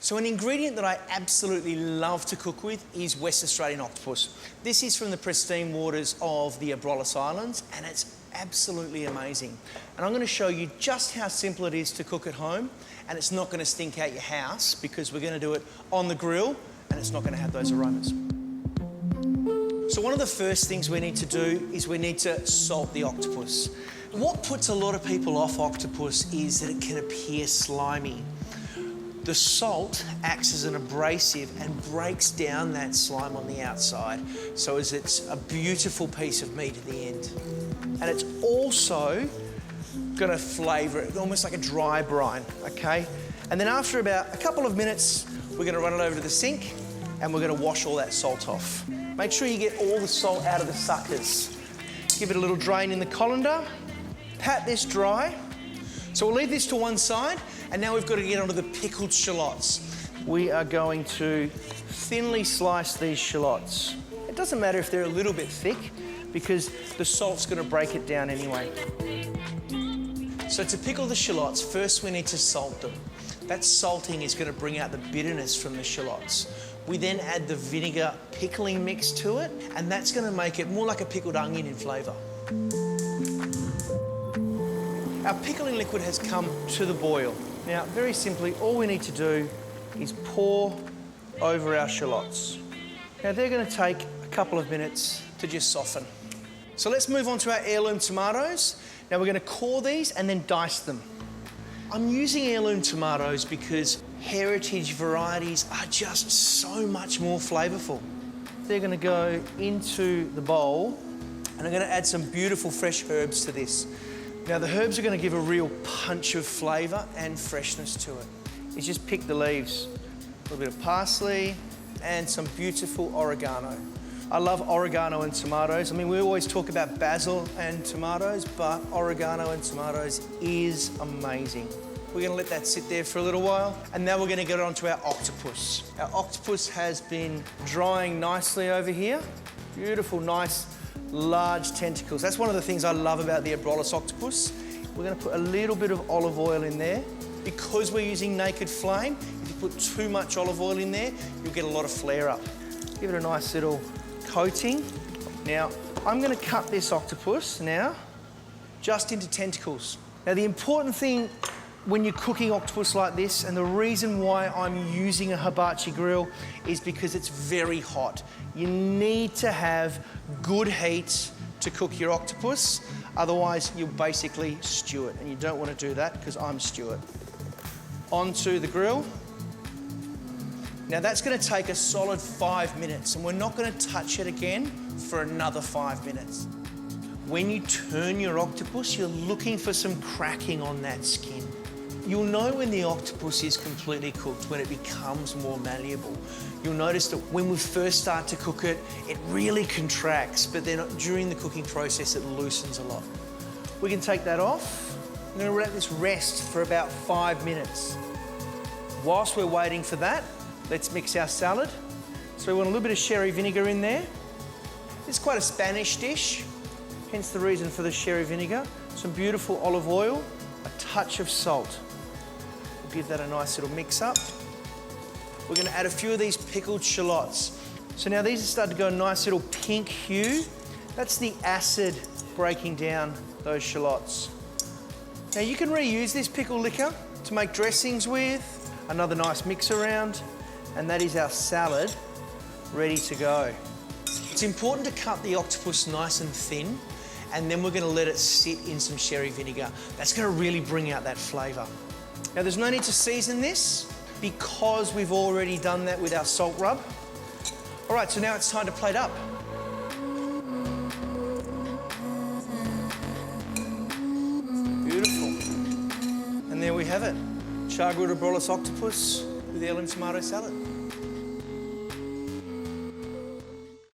So an ingredient that I absolutely love to cook with is West Australian octopus. This is from the pristine waters of the Abrolhos Islands, and it's absolutely amazing. And I'm going to show you just how simple it is to cook at home, and it's not going to stink out your house because we're going to do it on the grill, and it's not going to have those aromas. So one of the first things we need to do is we need to salt the octopus. What puts a lot of people off octopus is that it can appear slimy. The salt acts as an abrasive and breaks down that slime on the outside, so as it's a beautiful piece of meat at the end. And it's also going to flavour it, almost like a dry brine, okay? And then after about a couple of minutes, we're going to run it over to the sink and we're going to wash all that salt off. Make sure you get all the salt out of the suckers. Give it a little drain in the colander, pat this dry. So we'll leave this to one side, and now we've got to get onto the pickled shallots. We are going to thinly slice these shallots. It doesn't matter if they're a little bit thick, because the salt's going to break it down anyway. So to pickle the shallots, first we need to salt them. That salting is going to bring out the bitterness from the shallots. We then add the vinegar pickling mix to it, and that's going to make it more like a pickled onion in flavour. Our pickling liquid has come to the boil. Now, very simply, all we need to do is pour over our shallots. Now, they're going to take a couple of minutes to just soften. So let's move on to our heirloom tomatoes. Now, we're going to core these and then dice them. I'm using heirloom tomatoes because heritage varieties are just so much more flavourful. They're going to go into the bowl, and I'm going to add some beautiful fresh herbs to this. Now, the herbs are going to give a real punch of flavour and freshness to it. Is just pick the leaves. A little bit of parsley and some beautiful oregano. I love oregano and tomatoes. I mean, we always talk about basil and tomatoes, but oregano and tomatoes is amazing. We're going to let that sit there for a little while, and now we're going to get on to our octopus. Our octopus has been drying nicely over here. Beautiful, nice, large tentacles. That's one of the things I love about the Abrolhos octopus. We're going to put a little bit of olive oil in there. Because we're using naked flame, if you put too much olive oil in there, you'll get a lot of flare up. Give it a nice little coating. Now, I'm going to cut this octopus now just into tentacles. Now, the important thing when you're cooking octopus like this, and the reason why I'm using a hibachi grill, is because it's very hot. You need to have good heat to cook your octopus, otherwise you'll basically stew it, and you don't want to do that because I'm Stuart. Onto the grill. Now that's going to take a solid 5 minutes, and we're not going to touch it again for another 5 minutes. When you turn your octopus, you're looking for some cracking on that skin. You'll know when the octopus is completely cooked, when it becomes more malleable. You'll notice that when we first start to cook it, it really contracts, but then during the cooking process, it loosens a lot. We can take that off. I'm going to let this rest for about 5 minutes. Whilst we're waiting for that, let's mix our salad. So we want a little bit of sherry vinegar in there. It's quite a Spanish dish, hence the reason for the sherry vinegar. Some beautiful olive oil, a touch of salt. Give that a nice little mix up. We're going to add a few of these pickled shallots. So now these are starting to go a nice little pink hue. That's the acid breaking down those shallots. Now you can reuse this pickle liquor to make dressings with, another nice mix around, and that is our salad ready to go. It's important to cut the octopus nice and thin, and then we're going to let it sit in some sherry vinegar. That's going to really bring out that flavour. Now, there's no need to season this because we've already done that with our salt rub. All right, so now it's time to plate up. Beautiful. And there we have it. Chargrilled Abrolhos octopus with heirloom tomato salad.